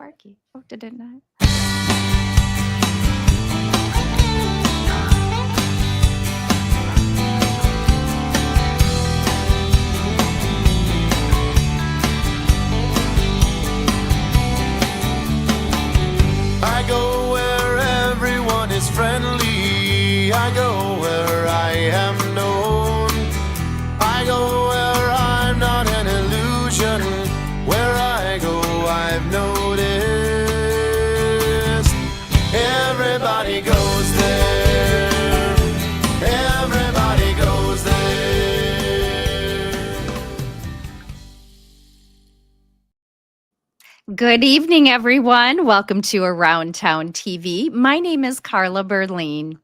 Sparky. Oh, did it not? I go where everyone is friendly. I go where I am known. I go where I'm not an illusion. Where I go, I've noticed. Everybody goes there. Everybody goes there. Good evening, everyone. Welcome to Around Town TV. My name is Carla Berlin.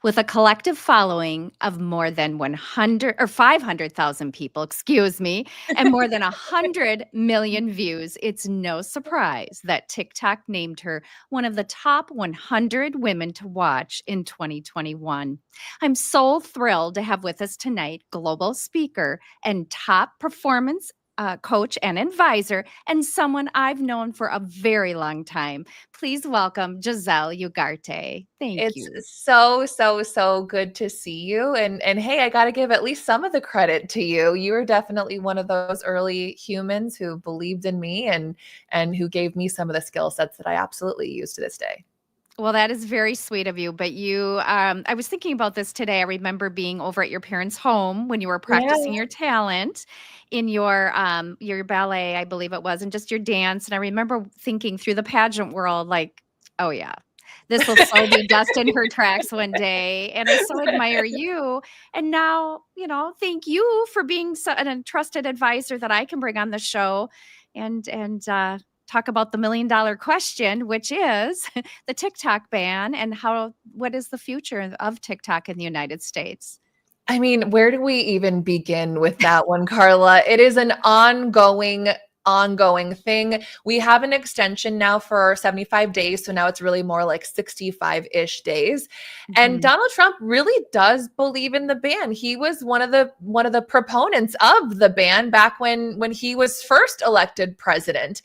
With a collective following of more than 100 or 500,000 people, and more than 100 million views, it's no surprise that TikTok named her one of the top 100 women to watch in 2021. I'm so thrilled to have with us tonight global speaker and top performance coach and advisor, and someone I've known for a very long time. Please welcome Giselle Ugarte. Thank It's you. so good to see you. And hey, I got to give at least some of the credit to you. You were definitely one of those early humans who believed in me and who gave me some of the skill sets that I absolutely use to this day. Well, that is very sweet of you. But you, I was thinking about this today. I remember being over at your parents' home when you were practicing your talent in your ballet, I believe it was, and just your dance. And I remember thinking through the pageant world, like, oh yeah, this will so be dust in her tracks one day. And I so admire you. And now, thank you for being a trusted advisor that I can bring on the show and talk about the $1 million question, which is the TikTok ban and what is the future of TikTok in the United States? I mean, where do we even begin with that one, Carla? It is an ongoing thing. We have an extension now for 75 days. So now it's really more like 65-ish days. And Donald Trump really does believe in the ban. He was one of the proponents of the ban back when he was first elected president.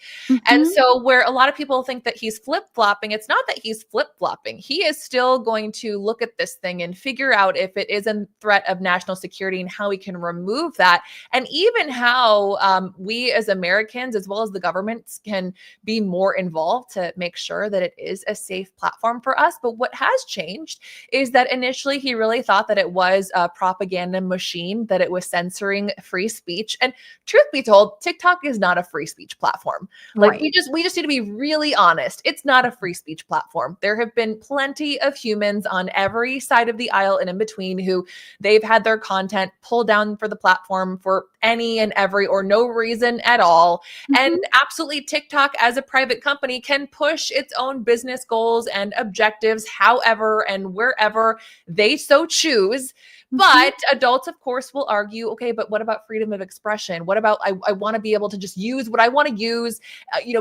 And so where a lot of people think that he's flip-flopping, it's not that he's flip-flopping. He is still going to look at this thing and figure out if it is a threat of national security and how we can remove that. And even how we as Americans, as well as the governments, can be more involved to make sure that it is a safe platform for us. But what has changed is that initially he really thought that it was a propaganda machine, that it was censoring free speech. And truth be told, TikTok is not a free speech platform. Like we just need to be really honest. It's not a free speech platform. There have been plenty of humans on every side of the aisle and in between who they've had their content pulled down for the platform for any and every or no reason at all. And absolutely, TikTok as a private company can push its own business goals and objectives however and wherever they so choose. But adults, of course, will argue, okay, but what about freedom of expression? What about I want to be able to just use what I want to use,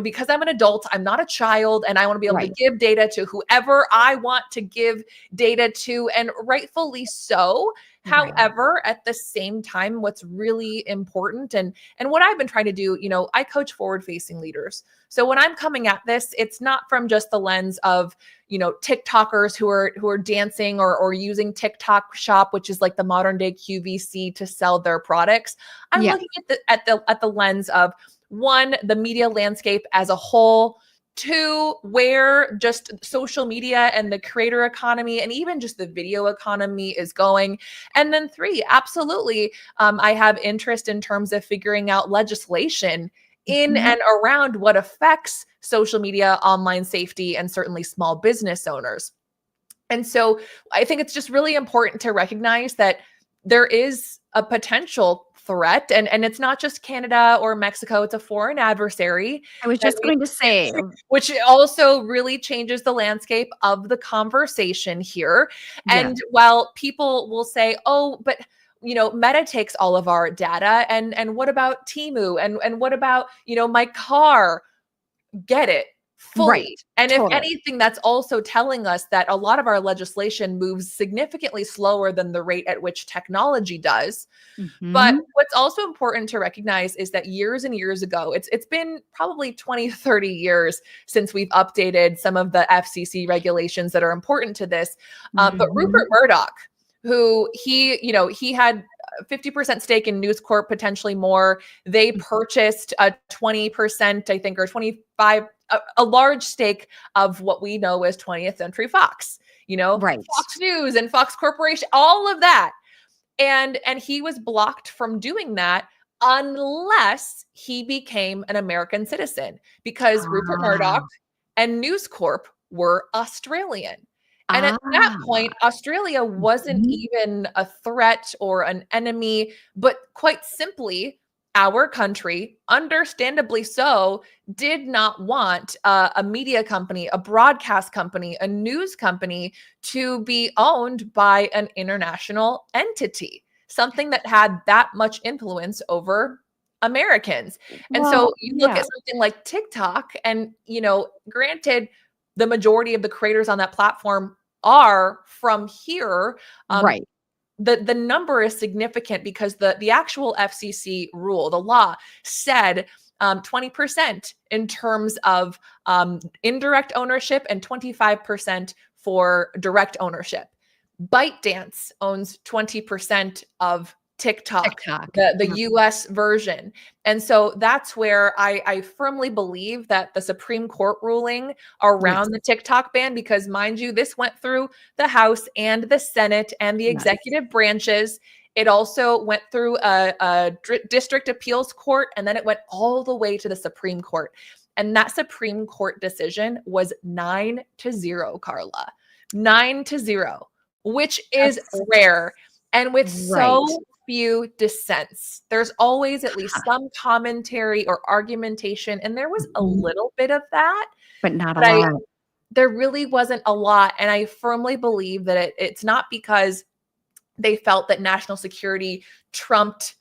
because I'm an adult, I'm not a child, and I want to be able to give data to whoever I want to give data to, and rightfully so. However, at the same time, what's really important and what I've been trying to do, I coach forward-facing leaders. So when I'm coming at this, it's not from just the lens of, TikTokers who are dancing or using TikTok Shop, which is like the modern day QVC, to sell their products. I'm looking at the lens of, one, the media landscape as a whole. Two, where just social media and the creator economy and even just the video economy is going. And then three, absolutely, I have interest in terms of figuring out legislation in and around what affects social media, online safety, and certainly small business owners. And so I think it's just really important to recognize that there is a potential threat, and it's not just Canada or Mexico, it's a foreign adversary. I was just going to say, which also really changes the landscape of the conversation here. And while people will say, oh, but Meta takes all of our data, and what about Temu, and what about my car? Get it. fully. Right. And if Totally. anything, that's also telling us that a lot of our legislation moves significantly slower than the rate at which technology does. But Mhm. what's also important to recognize is that years and years ago, it's been probably 20, 30 years since we've updated some of the FCC regulations that are important to this. But Rupert Mhm. Murdoch, who he had a 50% stake in News Corp, potentially more. They purchased a 20%, I think, or 25, a large stake of what we know as 20th Century Fox, Right. Fox News and Fox Corporation, all of that. And he was blocked from doing that unless he became an American citizen, because Rupert Murdoch Ah. and News Corp were Australian. And at that Ah. point, Australia wasn't Mhm. even a threat or an enemy, but quite simply, our country, understandably so, did not want a media company, a broadcast company, a news company to be owned by an international entity, something that had that much influence over Americans. And so Well, you look yeah. at something like TikTok, and, granted, the majority of the creators on that platform are from here. Um, Right. the number is significant because the actual FCC rule, the law, said 20% in terms of indirect ownership and 25% for direct ownership. ByteDance owns 20% of TikTok, TikTok. the Yeah. US version. And so that's where I firmly believe that the Supreme Court ruling Yes. around the TikTok ban, because mind you, this went through the House and the Senate and the Yes. executive branches. It also went through a district appeals court, and then it went all the way to the Supreme Court. And that Supreme Court decision was 9-0, Carla. 9-0, which is That's rare. And with right. so few dissents, there's always at least Huh. some commentary or argumentation. And there was a Mhm. little bit of that, But not a but lot. there really wasn't a lot. And I firmly believe that it's not because they felt that national security trumped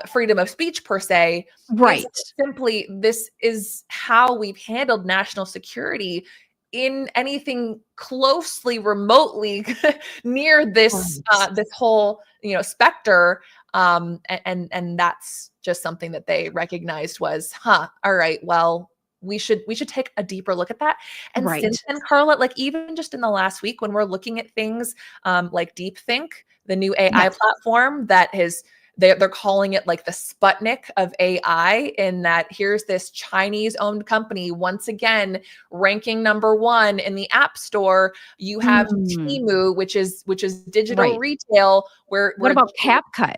freedom of speech per se. It's Right. simply, this is how we've handled national security in anything closely remotely near this Right. this whole specter. And that's just something that they recognized was, all right, well, we should take a deeper look at that. And Right. since then, Carla, like even just in the last week, when we're looking at things like deepthink, the new AI Yes. platform that has, they're calling it like the Sputnik of AI, in that here's this Chinese owned company once again ranking number 1 in the App Store. You have Mm. Temu, which is digital Right. retail, What where about CapCut?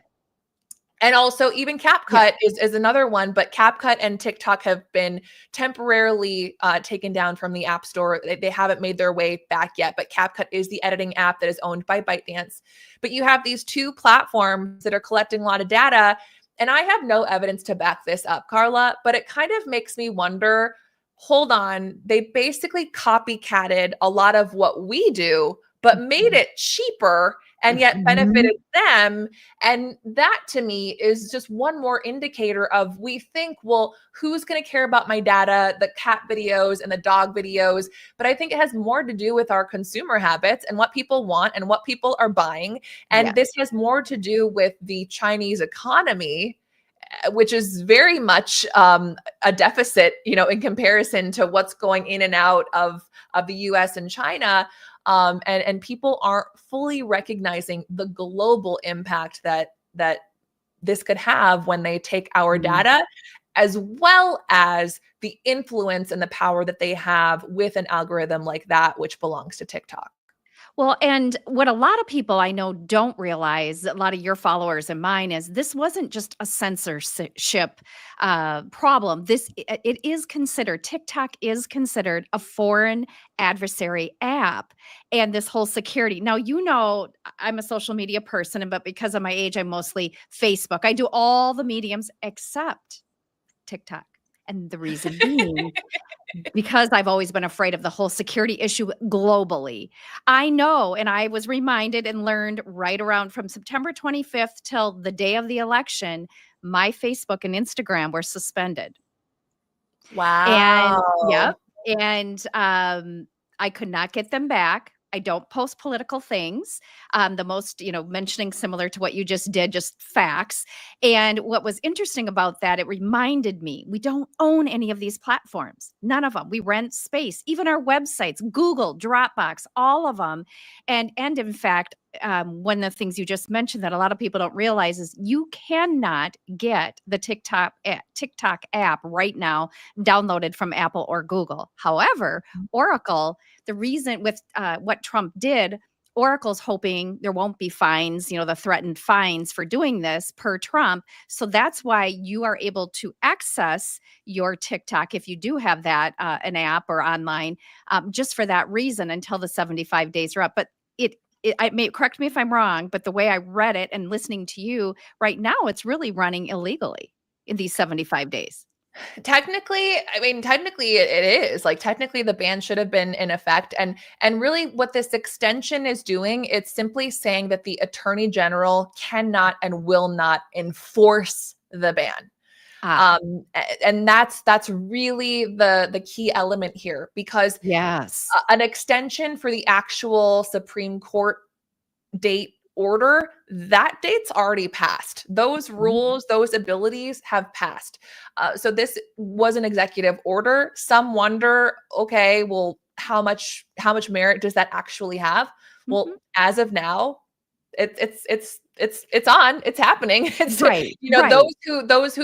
and also even Yeah. CapCut is another one, but CapCut and TikTok have been temporarily taken down from the App Store. They haven't made their way back yet, but CapCut is the editing app that is owned by ByteDance. But you have these two platforms that are collecting a lot of data, and I have no evidence to back this up, Carla, but it kind of makes me wonder, hold on, they basically copycatted a lot of what we do, but made Mhm. it cheaper and yet Mhm. benefited them. And that to me is just one more indicator of, we think, well, who's going to care about my data, the cat videos and the dog videos? But I think it has more to do with our consumer habits and what people want and what people are buying. And this Yes. has more to do with the Chinese economy, which is very much a deficit, in comparison to what's going in and out of the US and China. And people aren't fully recognizing the global impact that this could have when they take our Mm. data, as well as the influence and the power that they have with an algorithm like that, which belongs to TikTok. Well, and what a lot of people I know don't realize, a lot of your followers and mine, is this wasn't just a censorship problem. It is considered, TikTok is considered a foreign adversary app, and this whole security. Now, I'm a social media person, but because of my age, I'm mostly Facebook. I do all the mediums except TikTok, and the reason being, because I've always been afraid of the whole security issue globally. I know, and I was reminded and learned right around from September 25th till the day of the election, my Facebook and Instagram were suspended. And yep. Wow. and I could not get them back. I don't post political things. The most, mentioning similar to what you just did, just facts. And what was interesting about that, it reminded me we don't own any of these platforms. None of them. We rent space, even our websites, Google, Dropbox, all of them. And in fact, one of the things you just mentioned that a lot of people don't realize is you cannot get the TikTok app right now downloaded from Apple or Google. However, Oracle, the reason with what Trump did, Oracle's hoping there won't be fines, the threatened fines for doing this per Trump. So that's why you are able to access your TikTok if you do have that an app or online, just for that reason until the 75 days are up. But I may correct me if I'm wrong, but the way I read it and listening to you right now, it's really running illegally in these 75 days. Technically, it is. Like, technically the ban should have been in effect. And really what this extension is doing, it's simply saying that the Attorney General cannot and will not enforce the ban. And that's really the key element here, because Yes. an extension for the actual Supreme Court date order, that date's already passed. Those rules, those abilities have passed. So this was an executive order. Some wonder, okay, well, how much merit does that actually have? Well, as of now, it's on, it's happening. It's Right. those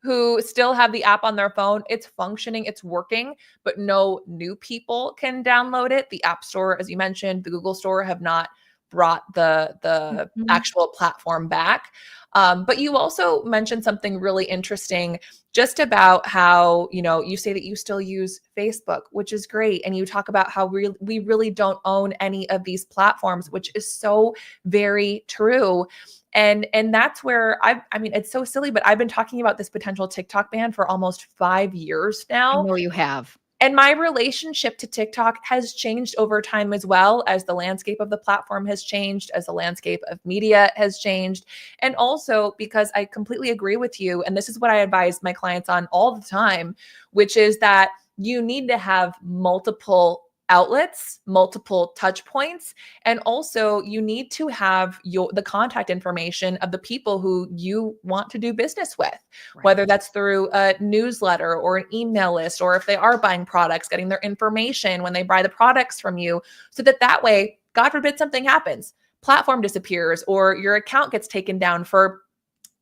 who still have the app on their phone, it's functioning, it's working, but no new people can download it. The App Store, as you mentioned, the Google Store have not brought the actual platform back. But you also mentioned something really interesting just about how, you say that you still use Facebook, which is great. And you talk about how we really don't own any of these platforms, which is so very true. And that's where it's so silly, but I've been talking about this potential TikTok ban for almost 5 years now. I know you have. And my relationship to TikTok has changed over time, as well as the landscape of the platform has changed, as the landscape of media has changed. And also because I completely agree with you. And this is what I advise my clients on all the time, which is that you need to have multiple outlets, multiple touch points, and also you need to have the contact information of the people who you want to do business with, whether that's through a newsletter or an email list, or if they are buying products, getting their information when they buy the products from you, so that way, God forbid something happens, platform disappears, or your account gets taken down for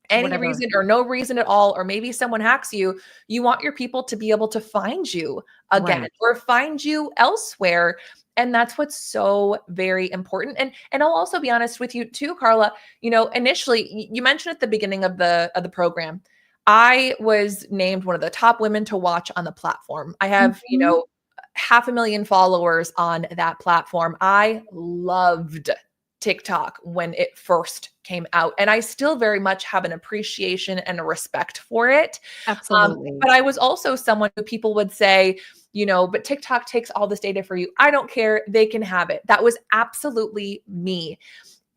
any reason or no reason at all, or maybe someone hacks you, you want your people to be able to find you again or find you elsewhere. And that's what's so very important. And I'll also be honest with you too, Carla, initially you mentioned at the beginning of the program, I was named one of the top women to watch on the platform. I have, 500,000 followers on that platform. I loved TikTok when it first came out, and I still very much have an appreciation and a respect for it. Absolutely. But I was also someone who people would say, but TikTok takes all this data for you. I don't care. They can have it. That was absolutely me.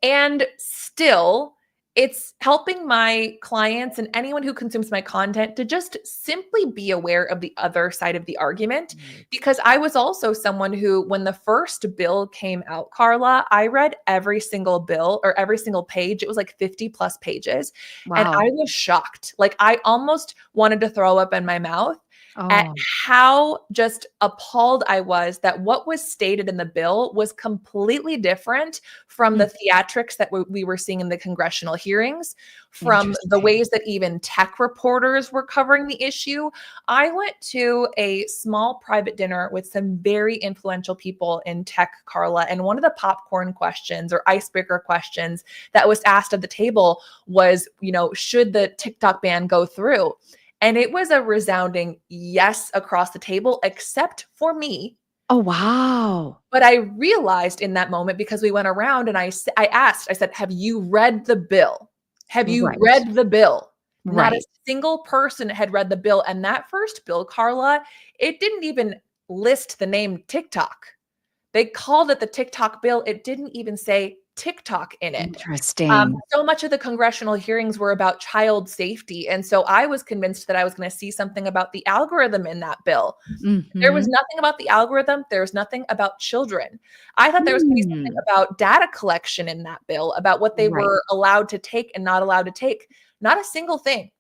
And still, it's helping my clients and anyone who consumes my content to just simply be aware of the other side of the argument. Because I was also someone who, when the first bill came out, Carla, I read every single bill or every single page. It was like 50 plus pages. Wow. And I was shocked. Like, I almost wanted to throw up in my mouth at how just appalled I was that what was stated in the bill was completely different from the theatrics that we were seeing in the congressional hearings, from the ways that even tech reporters were covering the issue. I went to a small private dinner with some very influential people in tech, Carla, and one of the popcorn questions or icebreaker questions that was asked at the table was, should the TikTok ban go through? And it was a resounding yes across the table, except for me. Oh, wow. But I realized in that moment, because we went around and I said, have you read the bill? Have you read the bill? Not a single person had read the bill. And that first bill, Carla, it didn't even list the name TikTok. They called it the TikTok bill. It didn't even say TikTok in it. Interesting. So much of the congressional hearings were about child safety. And so I was convinced that I was going to see something about the algorithm in that bill. There was nothing about the algorithm. There was nothing about children. I thought there was going to be something about data collection in that bill, about what they were allowed to take and not allowed to take. Not a single thing.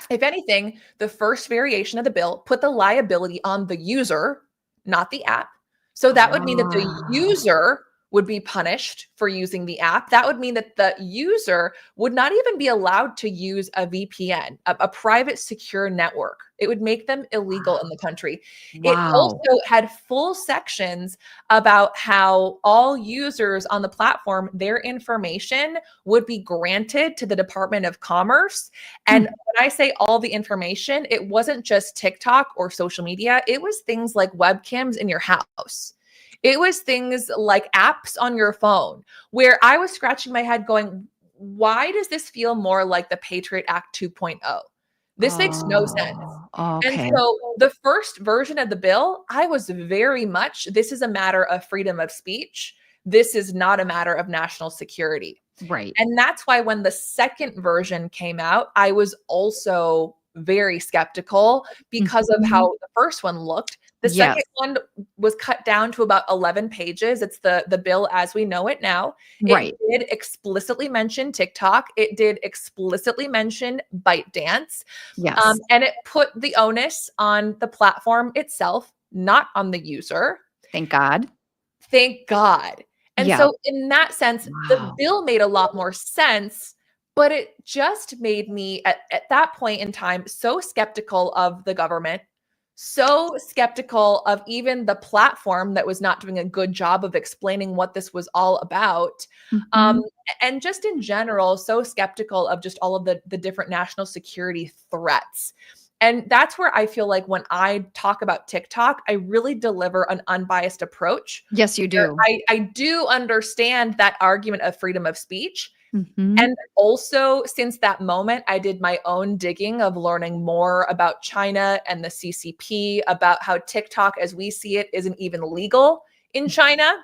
If anything, the first variation of the bill put the liability on the user, not the app. So that would mean that the user would be punished for using the app. That would mean that the user would not even be allowed to use a VPN, a private secure network. It would make them illegal in the country. It also had full sections about how all users on the platform, their information would be granted to the Department of Commerce. And when I say all the information, it wasn't just TikTok or social media. It was things like webcams in your house. It was things like apps on your phone, where I was scratching my head going, why does this feel more like the Patriot Act 2.0? This makes no sense. Okay. And so the first version of the bill, I was very much, this is a matter of freedom of speech. This is not a matter of national security. Right. And that's why when the second version came out, I was also very skeptical because of how the first one looked. The second one was cut down to about 11 pages. It's the bill as we know it now. It did explicitly mention TikTok. It did explicitly mention ByteDance. Yes. And it put the onus on the platform itself, not on the user. Thank God. Thank God. And so in that sense, the bill made a lot more sense, but it just made me at that point in time so skeptical of the government, so skeptical of even the platform that was not doing a good job of explaining what this was all about. And just in general, so skeptical of just all of the different national security threats. And that's where I feel like when I talk about TikTok, I really deliver an unbiased approach. Yes, you do. I do understand that argument of freedom of speech. And also, since that moment, I did my own digging of learning more about China and the CCP, about how TikTok, as we see it, isn't even legal in China,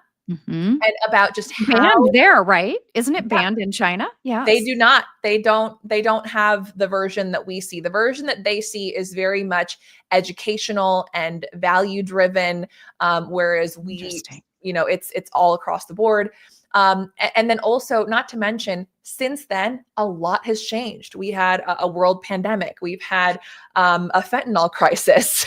and about just how banned there, right? Isn't it banned in China? Yeah, they do not. They don't have the version that we see. The version that they see is very much educational and value driven, whereas we, it's all across the board. And then also, not to mention, since then, a lot has changed. We had a world pandemic. We've had a fentanyl crisis.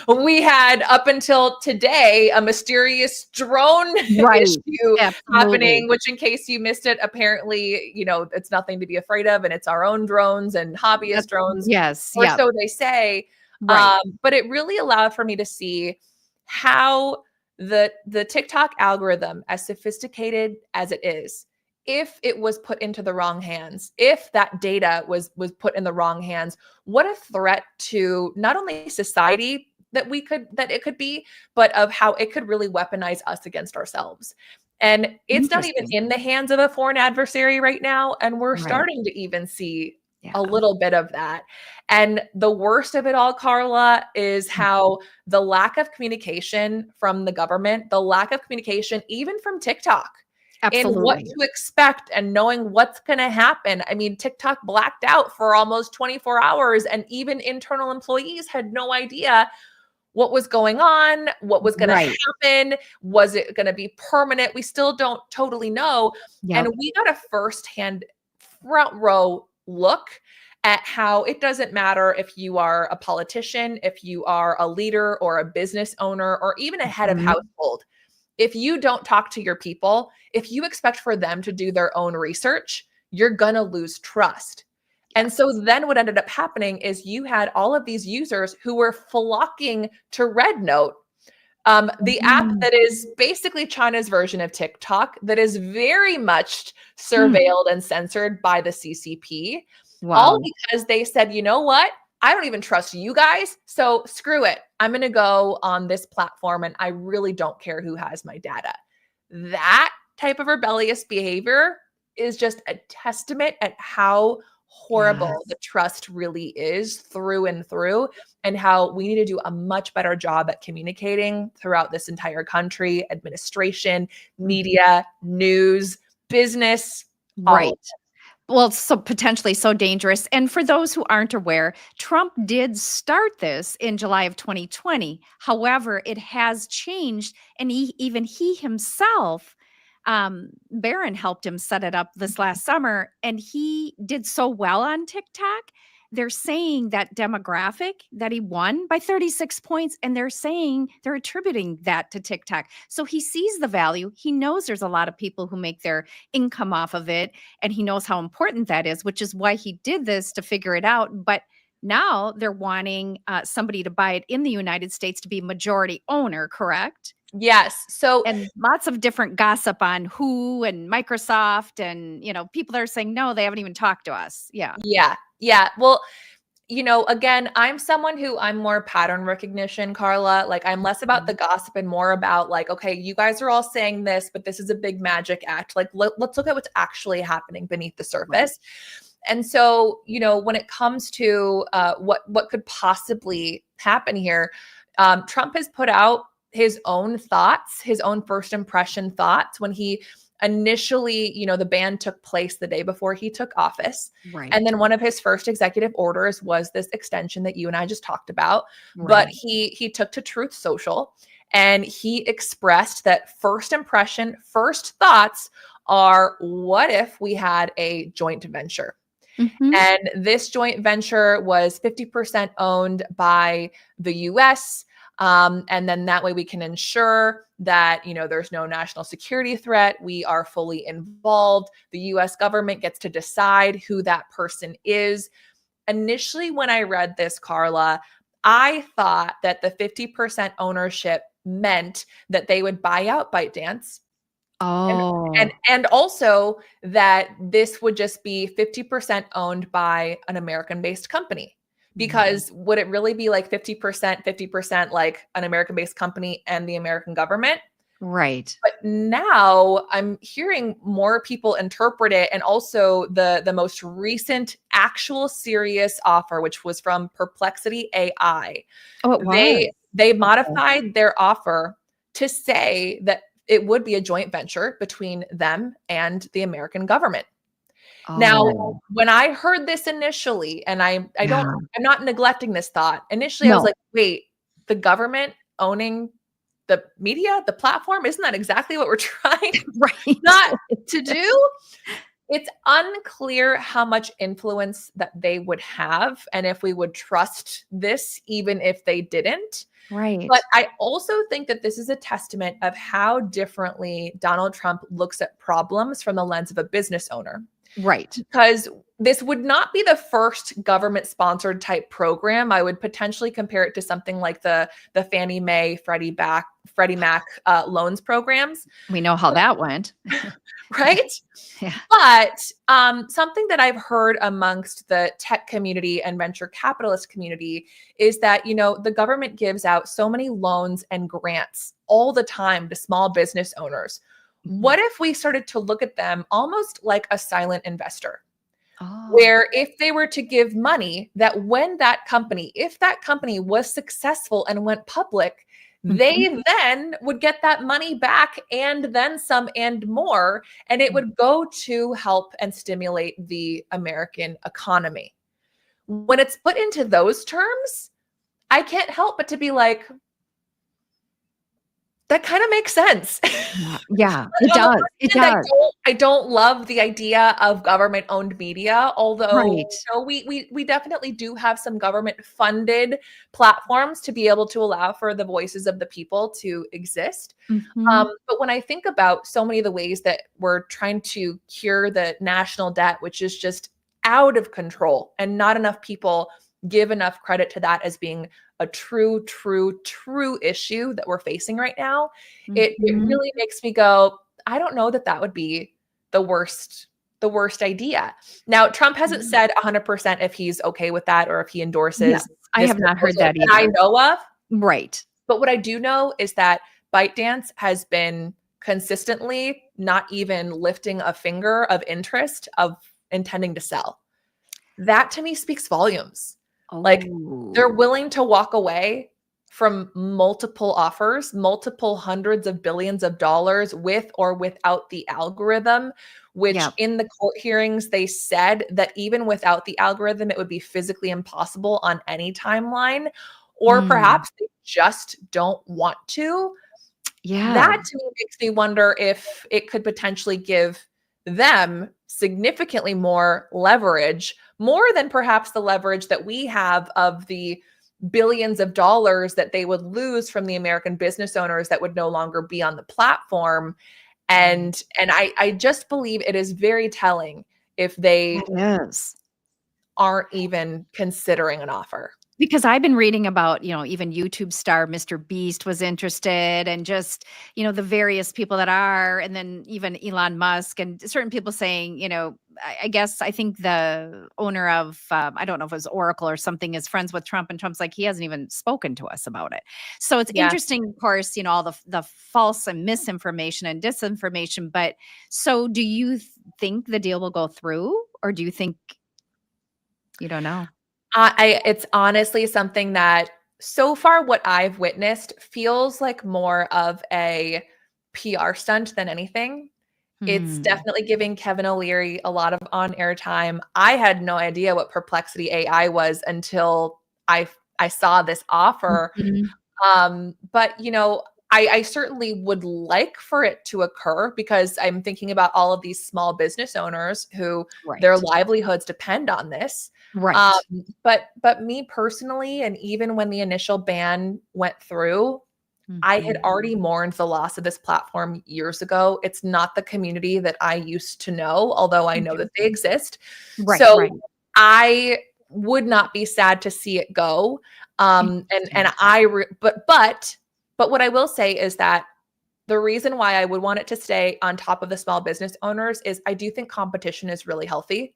We had, up until today, a mysterious drone issue happening, which, in case you missed it, apparently, it's nothing to be afraid of. And it's our own drones and hobbyist drones. Or so they say. But it really allowed for me to see how the TikTok algorithm, as sophisticated as it is, if it was put into the wrong hands, if that data was put in the wrong hands, what a threat to not only society that it could be, but of how it could really weaponize us against ourselves. And it's not even in the hands of a foreign adversary right now. And we're starting to even see a little bit of that. And the worst of it all, Carla, is how the lack of communication from the government, the lack of communication even from TikTok, in what to expect and knowing what's going to happen. I mean, TikTok blacked out for almost 24 hours, and even internal employees had no idea what was going on, what was going to happen. Was it going to be permanent? We still don't totally know. And we got a firsthand front row look at how it doesn't matter if you are a politician, if you are a leader or a business owner, or even a head of household. If you don't talk to your people, if you expect for them to do their own research, you're going to lose trust. And so then what ended up happening is you had all of these users who were flocking to RedNote, the app that is basically China's version of TikTok, that is very much surveilled and censored by the CCP, all because they said, you know what? I don't even trust you guys. So screw it. I'm going to go on this platform and I really don't care who has my data. That type of rebellious behavior is just a testament at how horrible the trust really is through and through, and how we need to do a much better job at communicating throughout this entire country, administration, media, news, business, all of Right. Well, so potentially so dangerous. And for those who aren't aware, Trump did start this in July of 2020. However, it has changed, and even he himself, Barron helped him set it up this last summer, and he did so well on TikTok. They're saying that demographic that he won by 36 points, and they're attributing that to TikTok. So he sees the value. He knows there's a lot of people who make their income off of it, and he knows how important that is, which is why he did this to figure it out. But now they're wanting somebody to buy it in the United States to be majority owner, correct? Yes. So And lots of different gossip on who and Microsoft, and people are saying no, they haven't even talked to us. Yeah. yeah, yeah. Well, again, I'm someone who I'm more pattern recognition, Carla. Like I'm less about the gossip and more about like, okay, you guys are all saying this, but this is a big magic act. Like let's look at what's actually happening beneath the surface. And so, when it comes to what could possibly happen here, Trump has put out his own thoughts, his own first impression thoughts when he initially, the ban took place the day before he took office. Right. And then one of his first executive orders was this extension that you and I just talked about. Right. But he took to Truth Social and he expressed that first impression, first thoughts are, what if we had a joint venture? Mhm. And this joint venture was 50% owned by the US. And then that way we can ensure that, there's no national security threat. We are fully involved. The US government gets to decide who that person is. Initially, when I read this, Carla, I thought that the 50% ownership meant that they would buy out ByteDance. Oh. And also that this would just be 50% owned by an American-based company. Because would it really be like 50% like an American-based company and the American government? Right. But now I'm hearing more people interpret it, and also the most recent actual serious offer, which was from Perplexity AI. Oh, it was. They modified their offer to say that it would be a joint venture between them and the American government. Now, Oh. when I heard this initially, and I'm not neglecting this thought. Initially, I was No. like, wait, the government owning the media, the platform, isn't that exactly what we're trying Right. not to do? It's unclear how much influence that they would have and if we would trust this, even if they didn't. Right. But I also think that this is a testament of how differently Donald Trump looks at problems from the lens of a business owner. Right. Because this would not be the first government-sponsored type program. I would potentially compare it to something like the Fannie Mae, Freddie Mac loans programs. We know how that went. Right? Yeah. But something that I've heard amongst the tech community and venture capitalist community is that, the government gives out so many loans and grants all the time to small business owners. What if we started to look at them almost like a silent investor? Oh. Where if they were to give money, that when if that company was successful and went public, they then would get that money back and then some and more, and it would go to help and stimulate the American economy. When it's put into those terms, I can't help but to be like, that kind of makes sense. Yeah, it does. It does. I don't love the idea of government-owned media, although Right. we definitely do have some government-funded platforms to be able to allow for the voices of the people to exist. Mhm. But when I think about so many of the ways that we're trying to cure the national debt, which is just out of control, and not enough people give enough credit to that as being a true issue that we're facing right now, it really makes me go, I don't know that would be the worst idea. Now, Trump hasn't said 100% if he's okay with that or if he endorses. Yeah, I have not heard that either. I know of. Right. But what I do know is that ByteDance has been consistently not even lifting a finger of interest of intending to sell. That to me speaks volumes. Like they're willing to walk away from multiple offers, multiple hundreds of billions of dollars with or without the algorithm, which Yep. in the court hearings, they said that even without the algorithm, it would be physically impossible on any timeline, or Mm. perhaps they just don't want to. Yeah. That to me makes me wonder if it could potentially give them significantly more leverage, more than perhaps the leverage that we have of the billions of dollars that they would lose from the American business owners that would no longer be on the platform. And I just believe it is very telling if they It is. aren't even considering an offer. Because I've been reading about, even YouTube star Mr. Beast was interested, and just, the various people that are, and then even Elon Musk and certain people saying, I think the owner of, I don't know if it was Oracle or something, is friends with Trump, and Trump's like, he hasn't even spoken to us about it. So it's Yeah. interesting, of course, all the false and misinformation and disinformation. But so do you think the deal will go through, or do you think, you don't know? It's honestly something that so far what I've witnessed feels like more of a PR stunt than anything. It's Hmm. definitely giving Kevin O'Leary a lot of on-air time. I had no idea what Perplexity AI was until I saw this offer. Mhm. But I certainly would like for it to occur, because I'm thinking about all of these small business owners who their Right. livelihoods depend on this. Right. But me personally, and even when the initial ban went through, I had Mhm. already mourned the loss of this platform years ago. It's not the community that I used to know, although I know Okay. that they exist. Right, So right. I would not be sad to see it go. And Interesting. but what I will say is that the reason why I would want it to stay on top of the small business owners is I do think competition is really healthy.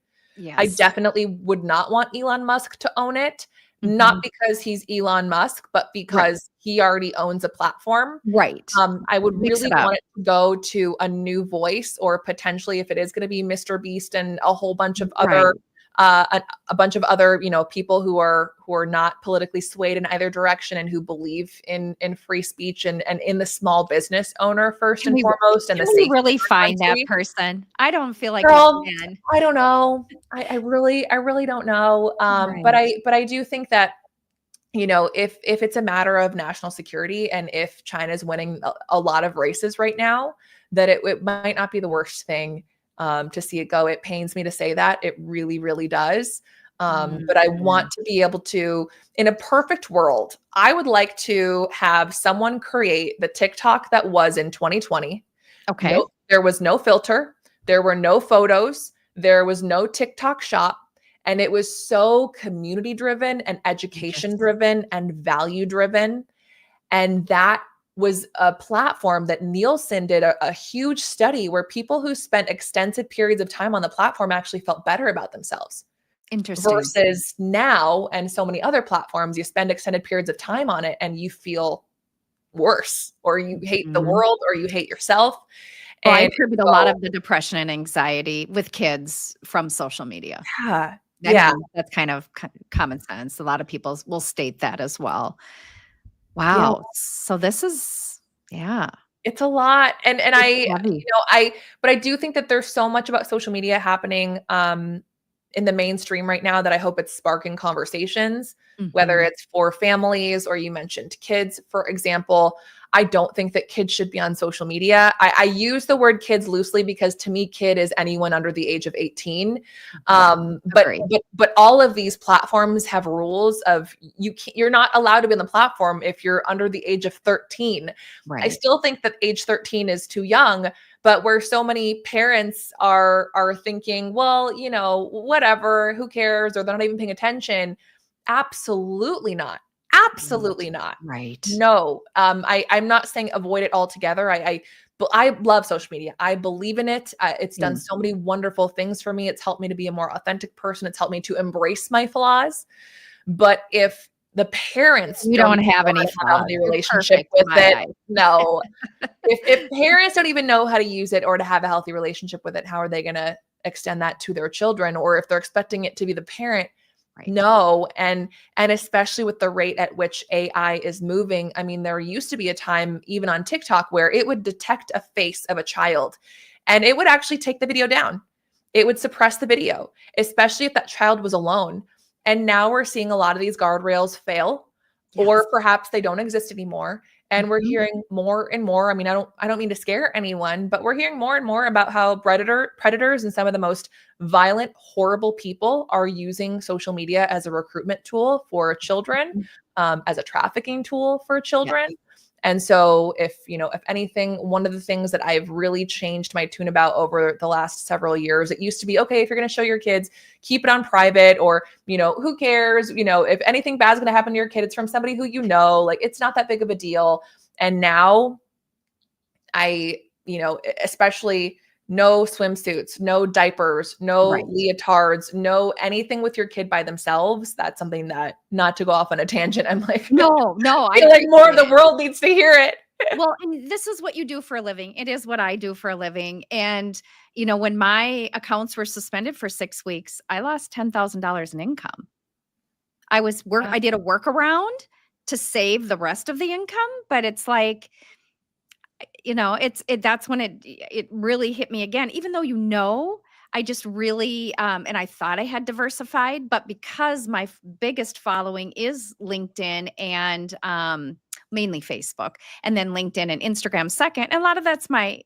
I Yes. definitely would not want Elon Musk to own it, not Mhm. because he's Elon Musk, but Right. because he already owns a platform. Right. I would Mix really it up. want it to go to a new voice, or potentially, if it is going to be Mr. Beast and a whole bunch of Right. other a bunch of other people who are not politically swayed in either direction, and who believe in free speech and in the small business owner first Can and we foremost, and the can we safety really of our find that country. person? I don't feel like we Girl, can. I don't know. I really don't know. But Right. I do think that, if it's a matter of national security, and if China's winning a lot of races right now, that it might not be the worst thing to see it go. It pains me to say that. It really, really does. But I Mhm. want to be able to, in a perfect world, I would like to have someone create the TikTok that was in 2020. Okay. No, there was no filter. There were no photos. There was no TikTok shop. And it was so community driven and education Yes. driven and value driven. And that was a platform that Nielsen did a huge study where people who spent extensive periods of time on the platform actually felt better about themselves. Interesting. Versus now, and so many other platforms, you spend extended periods of time on it and you feel worse, or you hate the Mhm. world, or you hate yourself. Well, I And attribute a lot so, of the depression and anxiety with kids from social media. yeah, I yeah, mean, that's kind of common sense. A lot of people will state that as well. yeah. Wow. So this is, yeah, It's a lot. And it's heavy. but I do think that there's so much about social media happening in the mainstream right now that I hope it's sparking conversations, whether Mhm. it's for families, or you mentioned kids, for example. I don't think that kids should be on social media. I use the word kids loosely, because to me, kid is anyone under the age of 18. Yeah, But agree. all of these platforms have rules of you're not allowed to be on the platform if you're under the age of 13. I Right. still think that age 13 is too young, but where so many parents are thinking, well, whatever, who cares, or they're not even paying attention. Absolutely not. Right. Absolutely not. Right. No. I'm not saying avoid it altogether. But I love social media. I believe in it. It's done Same. so many wonderful things for me. It's helped me to be a more authentic person. It's helped me to embrace my flaws. But if the parents You don't don't even have know how any to have a flaws. healthy You're relationship perfect in with my it, eyes. no. If parents don't even know how to use it or to have a healthy relationship with it, how are they going to extend that to their children? Or if they're expecting it to be the parent, No. And especially with the rate at which AI is moving. I mean, there used to be a time even on TikTok where it would detect a face of a child and it would actually take the video down. It would suppress the video, especially if that child was alone. And now we're seeing a lot of these guardrails fail, Yes. or perhaps they don't exist anymore. And we're Mhm. hearing more and more. I mean, I don't mean to scare anyone, but we're hearing more and more about how predators and some of the most violent, horrible people are using social media as a recruitment tool for children, Mhm. as a trafficking tool for Yes. children. And so if anything, one of the things that I've really changed my tune about over the last several years, it used to be, okay, if you're going to show your kids, keep it on private, or, who cares? If anything bad's going to happen to your kid, it's from somebody who, like, it's not that big of a deal. And now especially no swimsuits, no diapers, no Right. leotards, no anything with your kid by themselves. That's something that, not to go off on a tangent, I'm like, No, no, I feel like more of appreciate the it. world needs to hear it. Well, and this is what you do for a living. It is what I do for a living. And, when my accounts were suspended for 6 weeks, I lost $10,000 in income. Yeah. I did a workaround to save the rest of the income, but it's like, that's when it really hit me again, even though, I just really, and I thought I had diversified, but because my biggest following is LinkedIn and, mainly Facebook, and then LinkedIn and Instagram second. And a lot of that's my,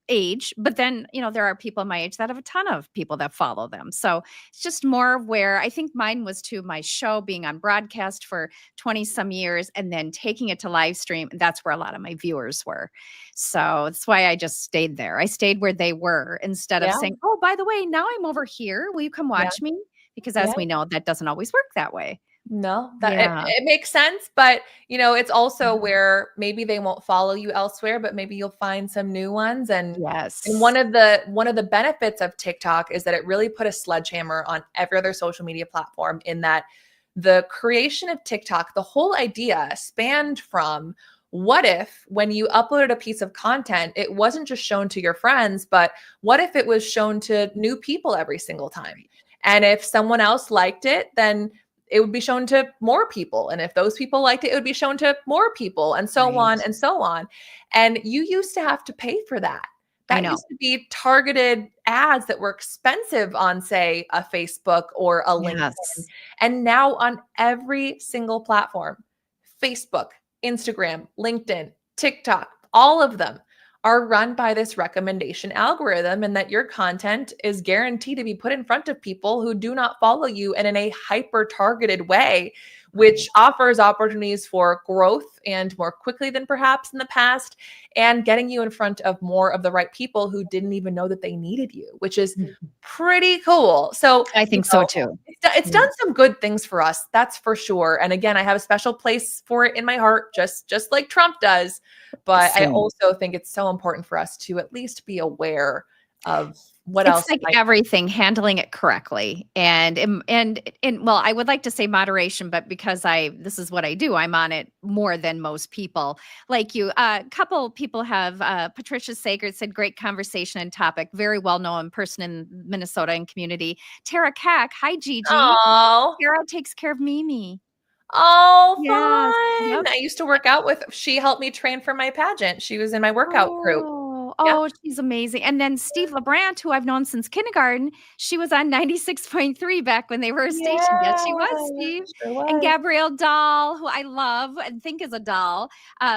age, but then, there are people my age that have a ton of people that follow them. So it's just more of where I think mine was to my show being on broadcast for 20 some years and then taking it to live stream. And that's where a lot of my viewers were. So that's why I just stayed there. I stayed where they were instead of Yeah. saying, oh, by the way, now I'm over here. Will you come Yeah. watch me? Because Yeah. as we know, that doesn't always work that way. No, that Yeah. it makes sense, but it's also Mhm. where maybe they won't follow you elsewhere, but maybe you'll find some new ones. And Yes. one of the benefits of TikTok is that it really put a sledgehammer on every other social media platform, in that the creation of TikTok, the whole idea spanned from, what if when you uploaded a piece of content, it wasn't just shown to your friends, but what if it was shown to new people every single time? And if someone else liked it, then it would be shown to more people. And if those people liked it, it would be shown to more people, and so Right. on and so on. And you used to have to pay for that. I That know. used to be targeted ads that were expensive on, say, a Facebook or a LinkedIn. Yes. And now on every single platform, Facebook, Instagram, LinkedIn, TikTok, all of them are run by this recommendation algorithm, and that your content is guaranteed to be put in front of people who do not follow you, and in a hyper targeted way, which Right. offers opportunities for growth and more quickly than perhaps in the past, and getting you in front of more of the right people who didn't even know that they needed you, which is Mhm. pretty cool. So, I think so too. it's Yeah. done some good things for us, that's for sure. And again, I have a special place for it in my heart, just like Trump does. But I Same. also think it's so important for us to at least be aware of what It's else like might. everything, handling it correctly. And well, I would like to say moderation, but because this is what I do, I'm on it more than most people like you. A couple people have, Patricia Sager said, great conversation and topic. Very well known person in Minnesota and community. Tara Cack, hi Gigi. Oh, Tara takes care of Mimi. oh, Yes. Yep. fun. I used to work out with, she helped me train for my pageant. She was in my workout group. Oh, Yep. oh, she's amazing. And then Steve LeBrant, who I've known since kindergarten, she was on 96.3 back when they were a station. Yes, she was, Yeah, Steve. sure And was. Gabrielle Dahl, who I love and think is a doll.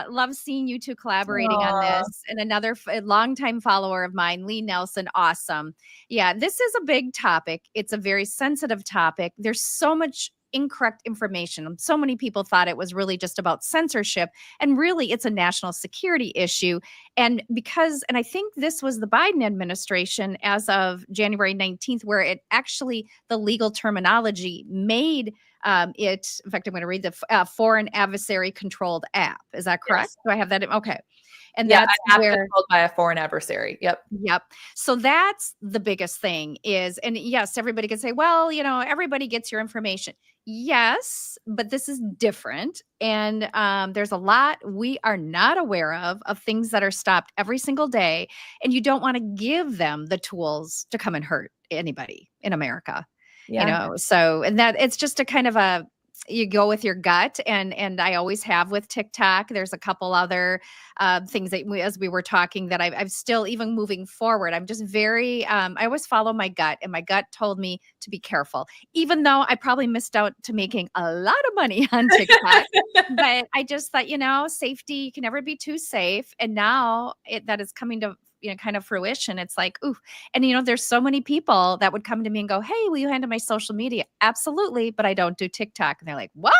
Love seeing you two collaborating on Aw. this. And another a longtime follower of mine, Lee Nelson, awesome. Yeah, this is a big topic. It's a very sensitive topic. There's so much incorrect information. So many people thought it was really just about censorship, and really it's a national security issue. And I think this was the Biden administration as of January 19th, where it actually, the legal terminology made it, in fact, I'm going to read the foreign adversary controlled app. Is that correct? Yes. Do I have that? Okay. And Yeah, that's I have been where, told by a foreign adversary. Yep. yep. So that's the biggest thing is, and yes, everybody can say, well, everybody gets your information. Yes, but this is different. And there's a lot we are not aware of things that are stopped every single day. And you don't want to give them the tools to come and hurt anybody in America. So, and that it's just a kind of you go with your gut, and I always have with TikTok. There's a couple other things that as we were talking that I've still, even moving forward, I'm just very, I always follow my gut, and my gut told me to be careful, even though I probably missed out to making a lot of money on TikTok. But I just thought, safety, you can never be too safe. And now that is coming to, kind of fruition. It's like, ooh, and there's so many people that would come to me and go, "Hey, will you handle my social media?" Absolutely, but I don't do TikTok. And they're like, "What?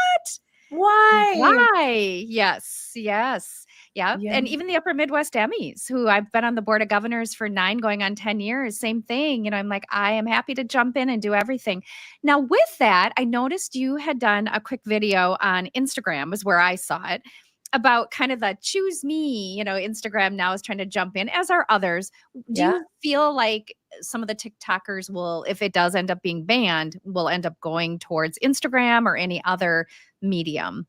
Why? Why?" Yes, yes. Yeah. Yeah. And even the Upper Midwest Emmys, who I've been on the board of governors for 9 going on 10 years, same thing. I'm like, I am happy to jump in and do everything. Now, with that, I noticed you had done a quick video on Instagram, was where I saw it, about kind of the choose me. Instagram now is trying to jump in, as are others. Do you feel like some of the TikTokers will, if it does end up being banned, will end up going towards Instagram or any other medium?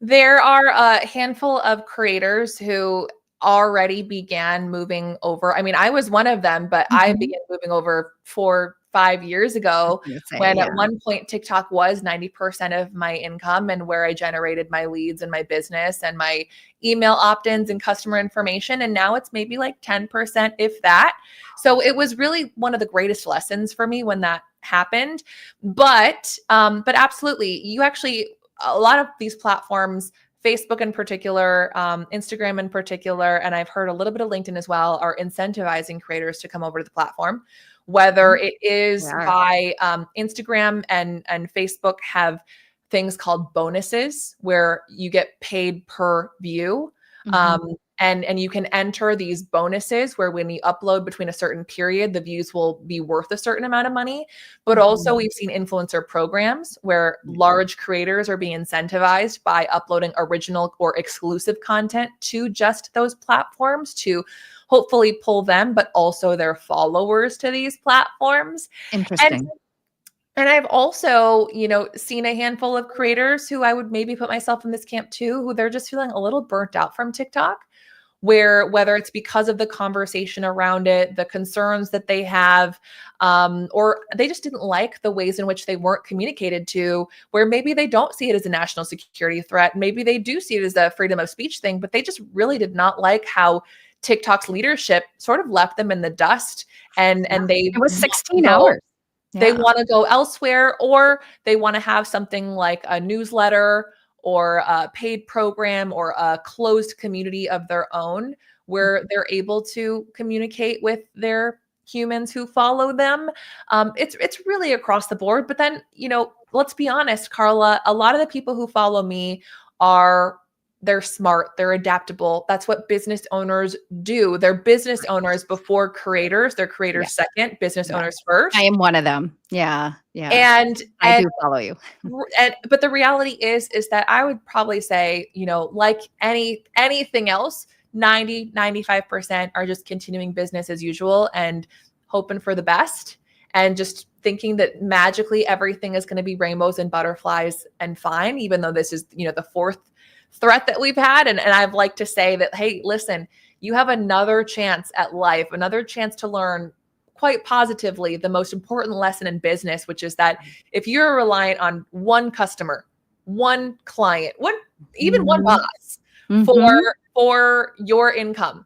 There are a handful of creators who already began moving over. I mean, I was one of them, but I began moving over 4-5 years ago when at one point TikTok was 90% of my income and where I generated my leads and my business and my email opt-ins and customer information. And now it's maybe like 10%, if that. So it was really one of the greatest lessons for me when that happened. But absolutely, a lot of these platforms, Facebook in particular, Instagram in particular, and I've heard a little bit of LinkedIn as well, are incentivizing creators to come over to the platform, whether it is by Instagram and Facebook have things called bonuses where you get paid per view. And you can enter these bonuses where when you upload between a certain period, the views will be worth a certain amount of money. But also we've seen influencer programs where large creators are being incentivized by uploading original or exclusive content to just those platforms to hopefully pull them, but also their followers to these platforms. Interesting. And I've also, seen a handful of creators who I would maybe put myself in this camp too, who they're just feeling a little burnt out from TikTok, whether it's because of the conversation around it, the concerns that they have, or they just didn't like the ways in which they weren't communicated to, where maybe they don't see it as a national security threat. Maybe they do see it as a freedom of speech thing, but they just really did not like how TikTok's leadership sort of left them in the dust. And it was 16 hours. They want to go elsewhere, or they want to have something like a newsletter or a paid program or a closed community of their own where they're able to communicate with their humans who follow them. It's really across the board. But then, let's be honest, Carla, a lot of the people who follow me they're smart, they're adaptable. That's what business owners do. They're business owners before creators. They're creators second, business owners first. I am one of them. Yeah. And I do follow you. But the reality is that I would probably say, like anything else, 95% are just continuing business as usual and hoping for the best and just thinking that magically everything is going to be rainbows and butterflies and fine, even though this is, the fourth threat that we've had. And I've like to say that, hey, listen, you have another chance at life, another chance to learn quite positively the most important lesson in business, which is that if you're reliant on one customer, one client, even one boss for your income,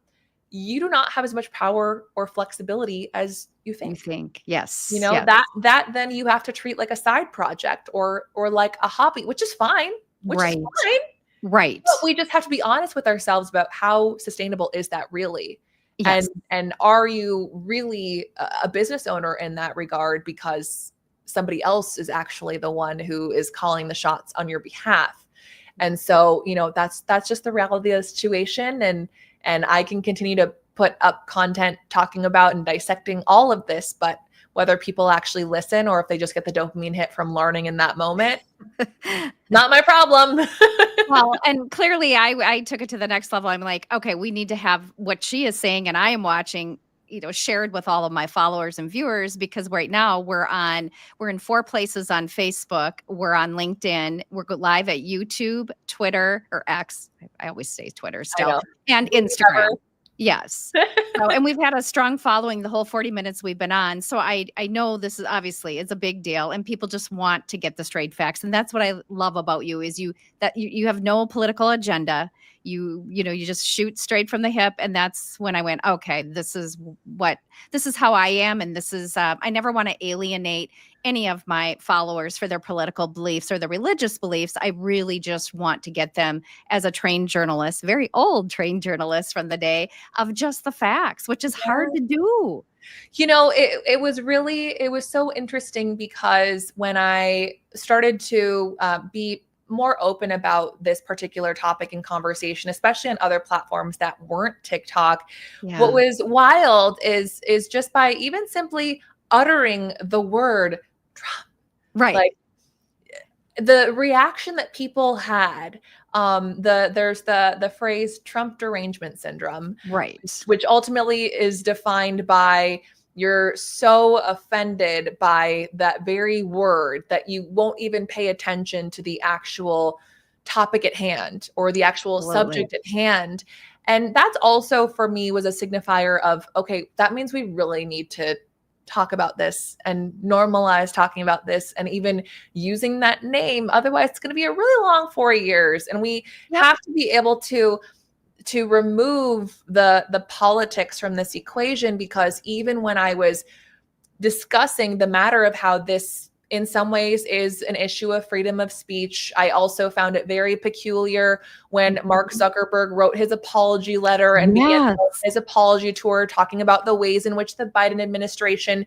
you do not have as much power or flexibility as you think. Yes. That then you have to treat like a side project or like a hobby, which is fine. Right. But we just have to be honest with ourselves about how sustainable is that really? Yes. And are you really a business owner in that regard because somebody else is actually the one who is calling the shots on your behalf? And so, that's just the reality of the situation. And I can continue to put up content talking about and dissecting all of this, but whether people actually listen or if they just get the dopamine hit from learning in that moment, not my problem. Well, and clearly I took it to the next level. I'm like, okay, we need to have what she is saying and I am watching, shared with all of my followers and viewers, because right now we're in 4 places on Facebook. We're on LinkedIn. We're live at YouTube, Twitter, or X. I always say Twitter still, and Instagram. Yes. So, and we've had a strong following the whole 40 minutes we've been on. So I know this is obviously it's a big deal and people just want to get the straight facts. And that's what I love about you is you have no political agenda. You just shoot straight from the hip. And that's when I went, okay, this is how I am. And this is, I never want to alienate any of my followers for their political beliefs or their religious beliefs. I really just want to get them as a trained journalist, very old trained journalist from the day of just the facts, which is hard to do. It was so interesting because when I started to be more open about this particular topic and conversation, especially on other platforms that weren't TikTok, what was wild is just by even simply uttering the word Trump, right? Like the reaction that people had. There's the phrase Trump derangement syndrome, right, which ultimately is defined by you're so offended by that very word that you won't even pay attention to the actual topic at hand or the actual subject at hand. And that's also for me was a signifier of, okay, that means we really need to talk about this and normalize talking about this and even using that name. Otherwise, it's going to be a really long 4 years. And we have to be able to remove the politics from this equation, because even when I was discussing the matter of how this in some ways is an issue of freedom of speech, I also found it very peculiar when Mark Zuckerberg wrote his apology letter and began his apology tour talking about the ways in which the Biden administration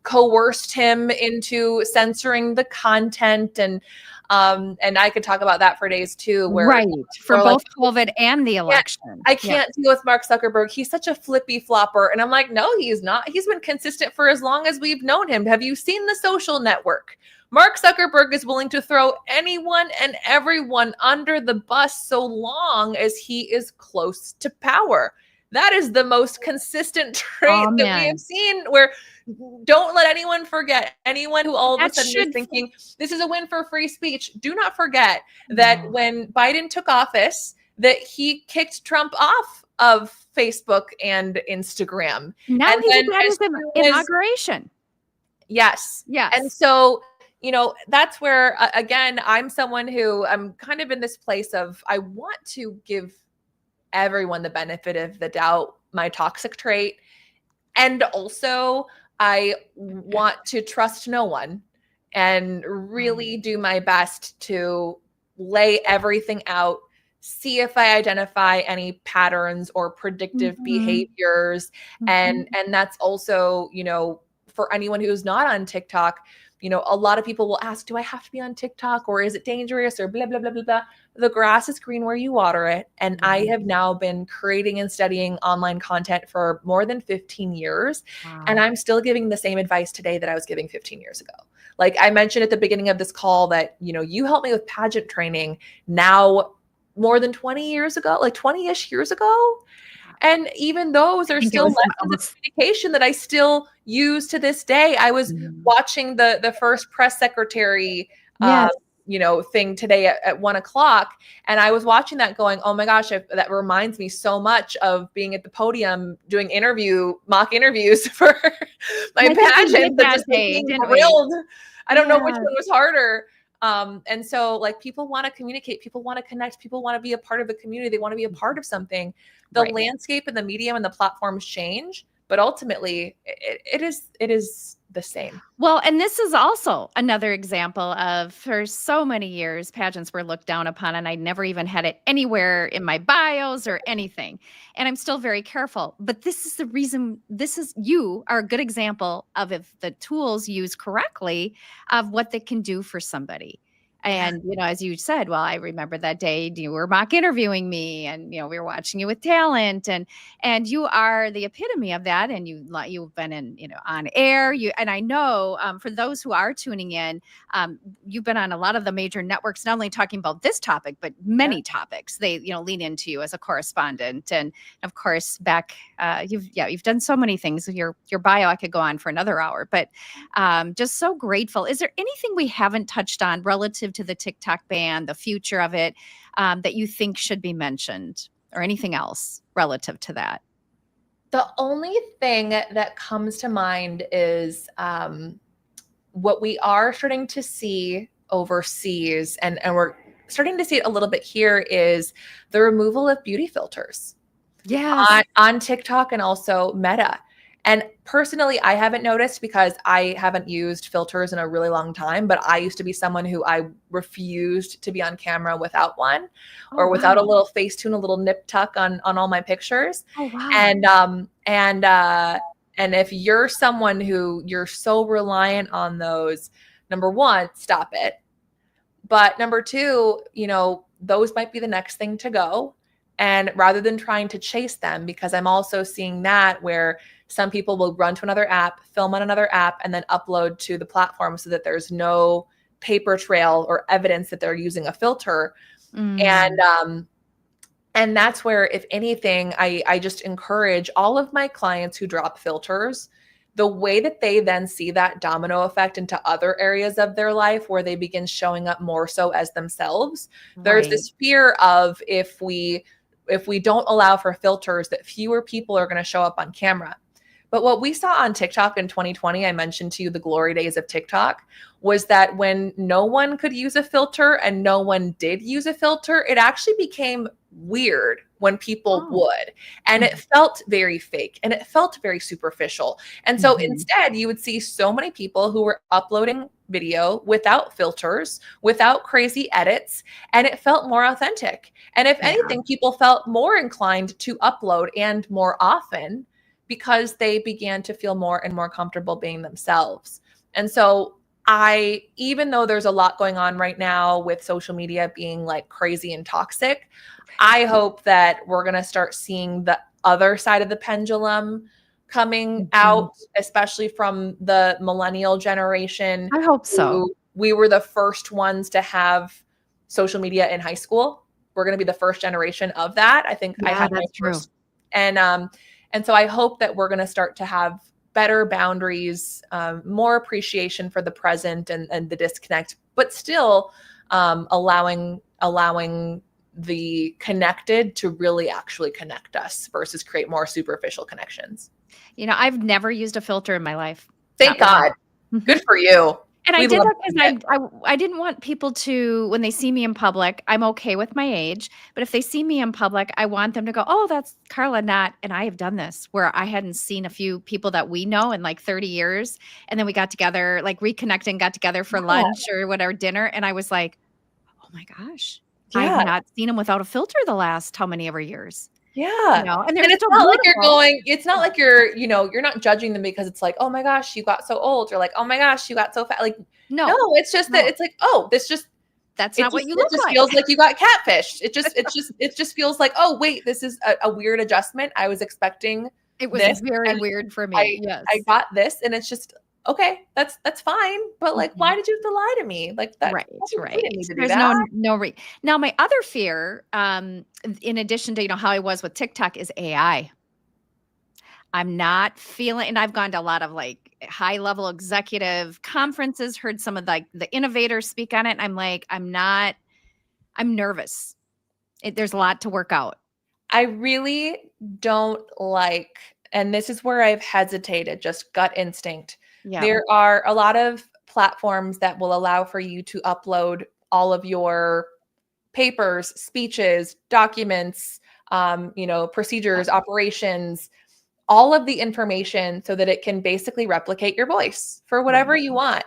coerced him into censoring the content. And I could talk about that for days too. Where for both COVID and the election. I can't deal with Mark Zuckerberg. He's such a flippy flopper. And I'm like, no, he's not. He's been consistent for as long as we've known him. Have you seen The Social Network? Mark Zuckerberg is willing to throw anyone and everyone under the bus so long as he is close to power. That is the most consistent trait that we have seen, where don't let anyone forget, anyone who all of a sudden is thinking this is a win for free speech. Do not forget that when Biden took office, that he kicked Trump off of Facebook and Instagram. Now he's at his inauguration. Yes. And so, that's where, again, I'm someone who I'm kind of in this place of, I want to give everyone the benefit of the doubt, my toxic trait. And also I want to trust no one and really do my best to lay everything out, see if I identify any patterns or predictive behaviors. And that's also, for anyone who's not on TikTok, a lot of people will ask, do I have to be on TikTok or is it dangerous or blah, blah, blah, blah, blah. The grass is green where you water it. And I have now been creating and studying online content for more than 15 years. And I'm still giving the same advice today that I was giving 15 years ago. Like I mentioned at the beginning of this call that, you helped me with pageant training now more than 20 years ago, like 20-ish years ago. And even those are still lessons of communication that I still use to this day. I was watching the first press secretary, thing today at 1:00. And I was watching that going, oh my gosh, that reminds me so much of being at the podium doing mock interviews for my pageant. Just being thrilled. I don't know which one was harder. And so like people want to communicate, people want to connect, people want to be a part of the community. They want to be a part of something. The landscape and the medium and the platforms change, but ultimately it is the same. Well, and this is also another example of, for so many years, pageants were looked down upon, and I never even had it anywhere in my bios or anything. And I'm still very careful. But this is the reason, you are a good example of, if the tools used correctly, of what they can do for somebody. And, as you said, well, I remember that day you were mock interviewing me and, we were watching you with Talent, and you are the epitome of that. And you've been in, on air, and I know for those who are tuning in, you've been on a lot of the major networks, not only talking about this topic, but many topics. They, lean into you as a correspondent. And of course, back, you've done so many things. Your bio, I could go on for another hour, but just so grateful. Is there anything we haven't touched on relative to the TikTok ban, the future of it, that you think should be mentioned, or anything else relative to that? The only thing that comes to mind is what we are starting to see overseas, and we're starting to see it a little bit here, is the removal of beauty filters Yes. on TikTok and also Meta. And personally, I haven't noticed because I haven't used filters in a really long time, but I used to be someone who I refused to be on camera without one Oh, or without a wow. little Facetune, a little nip tuck on all my pictures. Oh, wow. And if you're someone who you're so reliant on those, number one, stop it. But number two, those might be the next thing to go. And rather than trying to chase them, because I'm also seeing that where some people will run to another app, film on another app, and then upload to the platform so that there's no paper trail or evidence that they're using a filter. And that's where, if anything, I just encourage all of my clients who drop filters, the way that they then see that domino effect into other areas of their life where they begin showing up more so as themselves. There's Right. this fear of if we don't allow for filters, that fewer people are going to show up on camera. But what we saw on TikTok in 2020, I mentioned to you the glory days of TikTok, was that when no one could use a filter and no one did use a filter, it actually became weird when people would. And it felt very fake and it felt very superficial. And so instead, you would see so many people who were uploading video without filters, without crazy edits, and it felt more authentic. And if anything, people felt more inclined to upload and more often because they began to feel more and more comfortable being themselves. And so even though there's a lot going on right now with social media being like crazy and toxic, I hope that we're going to start seeing the other side of the pendulum coming out, especially from the millennial generation. I hope so. We were the first ones to have social media in high school. We're going to be the first generation of that. I think I had my first. And so I hope that we're going to start to have better boundaries, more appreciation for the present and the disconnect, but still allowing the connected to really actually connect us versus create more superficial connections. I've never used a filter in my life. Thank God. Good for you. And I did that because I didn't want people to, when they see me in public, I'm okay with my age, but if they see me in public, I want them to go, oh, that's Carla, not, and I have done this where I hadn't seen a few people that we know in like 30 years. And then we got together, like reconnected and got together for lunch or whatever, dinner. And I was like, oh my gosh, I've not seen them without a filter the last how many ever years. Yeah. And it's not like you're going, it's not like you're not judging them because it's like, oh my gosh, you got so old. Or like, oh my gosh, you got so fat. Like, no, it's just that it's like, oh, that's not what you look like. It just feels like you got catfished. It just feels like, oh wait, this is a weird adjustment. I was expecting it was very weird for me. I got this, and it's just okay. That's fine. But like, why did you have to lie to me? Like that, right. There's no. Now, my other fear, in addition to how I was with TikTok, is AI. I'm not feeling, and I've gone to a lot of like high level executive conferences, heard some of the innovators speak on it. And I'm like, I'm nervous. There's a lot to work out. I really don't like, and this is where I've hesitated, just gut instinct. Yeah. There are a lot of platforms that will allow for you to upload all of your papers, speeches, documents, procedures, operations, all of the information so that it can basically replicate your voice for whatever you want.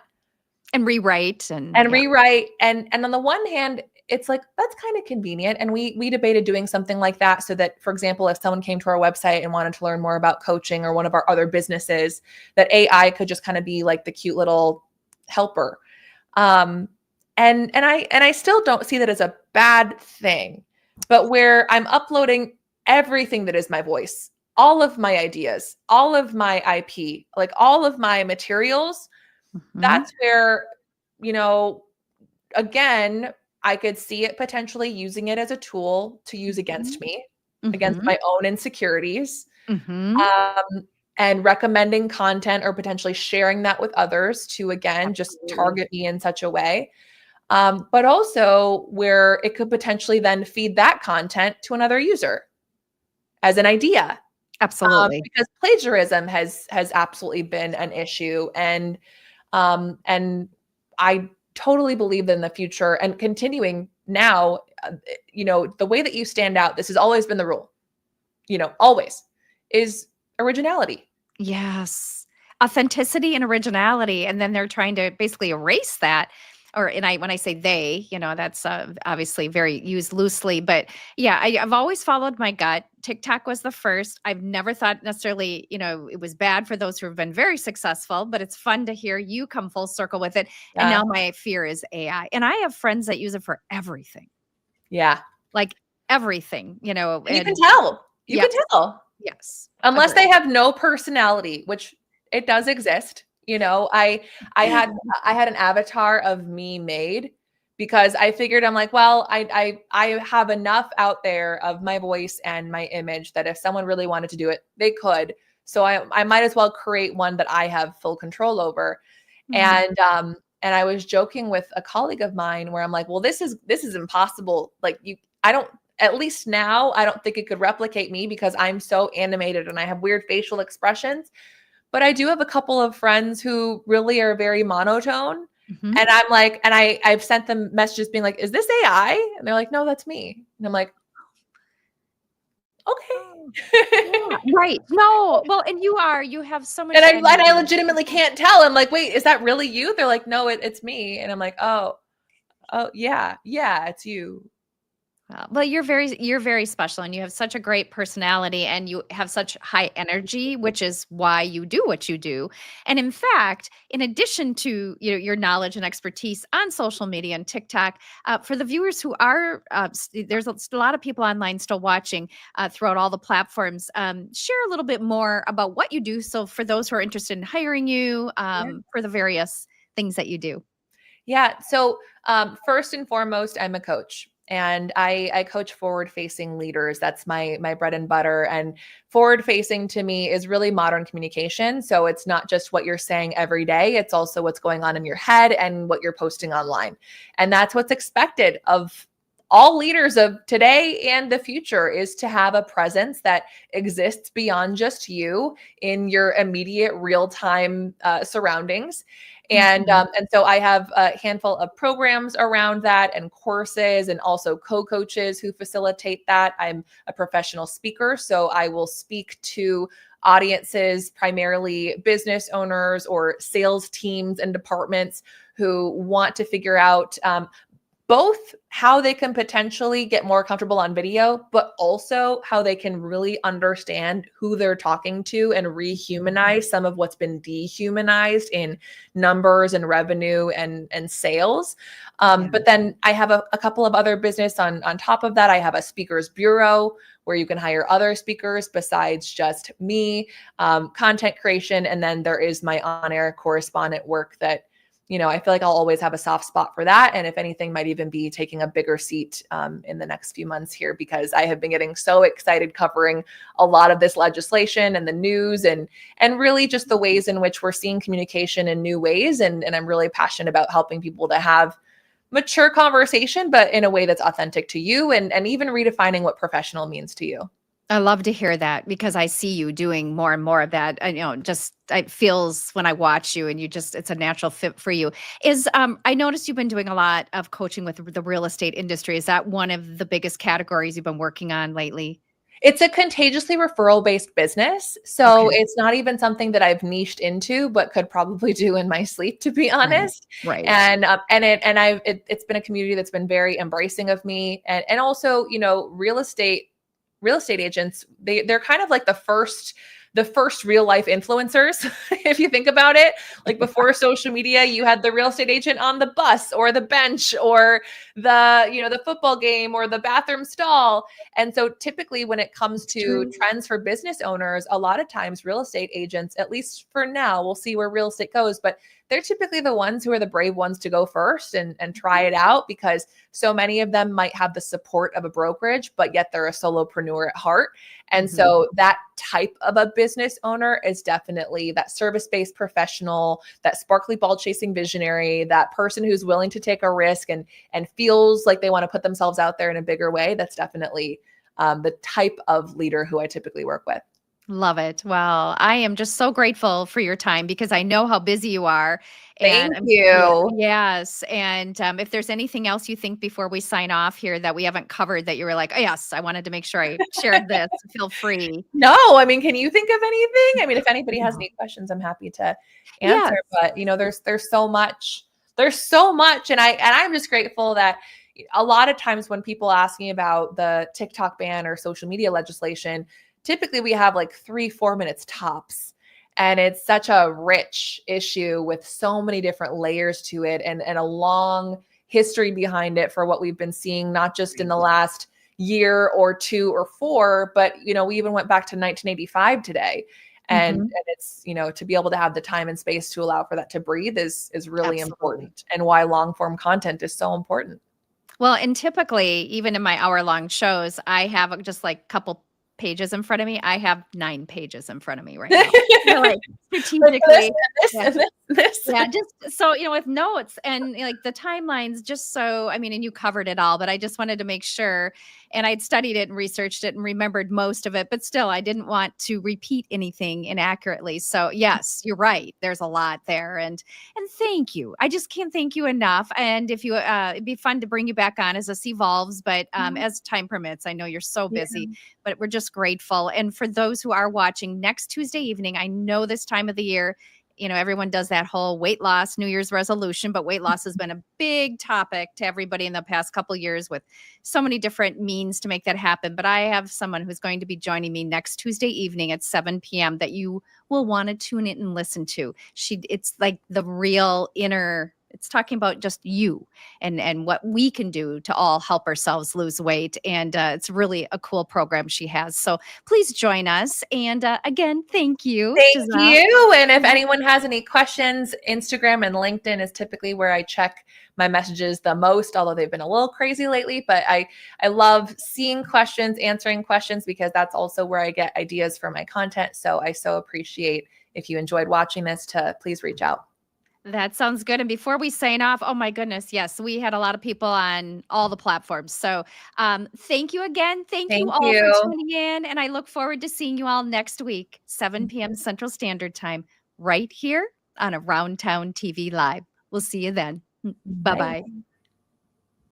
And rewrite. And rewrite. And on the one hand, it's like, that's kind of convenient. And we debated doing something like that so that, for example, if someone came to our website and wanted to learn more about coaching or one of our other businesses, that AI could just kind of be like the cute little helper. And I still don't see that as a bad thing, but where I'm uploading everything that is my voice, all of my ideas, all of my IP, like all of my materials, that's where, again, I could see it potentially using it as a tool to use against me, against my own insecurities, and recommending content or potentially sharing that with others to, again, just target me in such a way. But also where it could potentially then feed that content to another user as an idea. Absolutely. Because plagiarism has absolutely been an issue, and I totally believe that in the future and continuing now, the way that you stand out, this has always been the rule, always, is originality. Yes. Authenticity and originality, and then they're trying to basically erase that. When I say they, that's obviously very used loosely, but yeah, I've always followed my gut. TikTok was the first. I've never thought necessarily, it was bad for those who have been very successful, but it's fun to hear you come full circle with it. And Yeah. now my fear is AI. And I have friends that use it for everything, Yeah. like everything, And you can and tell. You yeah, can tell. yes. Unless Agree. they have no personality, which it does exist. I had an avatar of me made because I figured, I'm like, well, I have enough out there of my voice and my image that if someone really wanted to do it, they could. So I might as well create one that I have full control over. Mhm. And I was joking with a colleague of mine where I'm like, well, this is impossible. Like I don't, at least now, I don't think it could replicate me because I'm so animated and I have weird facial expressions. But I do have a couple of friends who really are very monotone. Mhm. And I'm like, and I've sent them messages being like, is this AI? And they're like, no, that's me. And I'm like, Oh, okay. yeah, right. No, well, and you have so much And I energy. legitimately can't tell. I'm like, wait, is that really you? They're like, no, it's me. And I'm like, oh, yeah, it's you. Well, you're very special, and you have such a great personality, and you have such high energy, which is why you do what you do. And in fact, in addition to your knowledge and expertise on social media and TikTok, for the viewers who are there's a lot of people online still watching throughout all the platforms. Share a little bit more about what you do. So for those who are interested in hiring you for the various things that you do. Yeah. So, first and foremost, I'm a coach, and I coach forward facing leaders. That's my bread and butter. And forward facing to me is really modern communication. So it's not just what you're saying every day, it's also what's going on in your head and what you're posting online. And that's what's expected of all leaders of today and the future, is to have a presence that exists beyond just you in your immediate real time surroundings. Mhm. And so I have a handful of programs around that and courses, and also co-coaches who facilitate that. I'm a professional speaker, so I will speak to audiences, primarily business owners or sales teams and departments who want to figure out both how they can potentially get more comfortable on video, but also how they can really understand who they're talking to and rehumanize some of what's been dehumanized in numbers and revenue and sales. Yeah. But then I have a couple of other business on top of that. I have a speakers bureau where you can hire other speakers besides just me, content creation. And then there is my on-air correspondent work that, I feel like I'll always have a soft spot for that. And if anything, might even be taking a bigger seat in the next few months here, because I have been getting so excited covering a lot of this legislation and the news and really just the ways in which we're seeing communication in new ways. And I'm really passionate about helping people to have mature conversation, but in a way that's authentic to you, and even redefining what professional means to you. I love to hear that because I see you doing more and more of that. Just it feels when I watch you, and it's a natural fit for you. I noticed you've been doing a lot of coaching with the real estate industry. Is that one of the biggest categories you've been working on lately? It's a contagiously referral based business. So Okay. it's not even something that I've niched into, but could probably do in my sleep, to be Right. honest. Right. It's been a community that's been very embracing of me. And also, real estate agents, they're kind of like the first real life influencers. If you think about it, like before social media, you had the real estate agent on the bus or the bench or the football game or the bathroom stall. And so typically when it comes It's to true. trends for business owners, a lot of times real estate agents, at least for now, we'll see where real estate goes, but they're typically the ones who are the brave ones to go first and try it out, because so many of them might have the support of a brokerage, but yet they're a solopreneur at heart. And Mhm. so that type of a business owner is definitely that service-based professional, that sparkly ball chasing visionary, that person who's willing to take a risk and feels like they want to put themselves out there in a bigger way. That's definitely the type of leader who I typically work with. Love it. Well, I am just so grateful for your time because I know how busy you are. And Thank you. yes. And if there's anything else you think before we sign off here that we haven't covered that you were like, oh, yes, I wanted to make sure I shared this, feel free. No, I mean, can you think of anything? I mean, if anybody has any questions, I'm happy to answer. Yes. But there's so much. There's so much, and I'm just grateful that a lot of times when people ask me about the TikTok ban or social media legislation, typically we have like 3-4 minutes tops. And it's such a rich issue with so many different layers to it and a long history behind it for what we've been seeing, not just in the last year or 2 or 4, but we even went back to 1985 today. And it's, to be able to have the time and space to allow for that to breathe is really important, and why long form content is so important. Well, and typically, even in my hour-long shows, I have just like a couple pages in front of me. I have 9 pages in front of me right now. They're like strategically. Yeah, just so, with notes and like the timelines, just so, I mean, and you covered it all, but I just wanted to make sure. And I'd studied it and researched it and remembered most of it, but still, I didn't want to repeat anything inaccurately. So yes, you're right. There's a lot there. And thank you. I just can't thank you enough. And if you, it'd be fun to bring you back on as this evolves, but as time permits, I know you're so busy, but we're just grateful. And for those who are watching next Tuesday evening, I know this time of the year, everyone does that whole weight loss, New Year's resolution, but weight loss has been a big topic to everybody in the past couple of years with so many different means to make that happen. But I have someone who's going to be joining me next Tuesday evening at 7 p.m. that you will want to tune in and listen to. It's like the real inner. It's talking about just you and what we can do to all help ourselves lose weight. And it's really a cool program she has. So please join us. And again, thank you. Thank you. And if anyone has any questions, Instagram and LinkedIn is typically where I check my messages the most, although they've been a little crazy lately. But I love seeing questions, answering questions, because that's also where I get ideas for my content. So I so appreciate if you enjoyed watching this to please reach out. That sounds good. And before we sign off, oh my goodness, yes, we had a lot of people on all the platforms. So thank you again. Thank you all for tuning in. And I look forward to seeing you all next week, 7 p.m. Central Standard Time, right here on Around Town TV Live. We'll see you then. Bye-bye.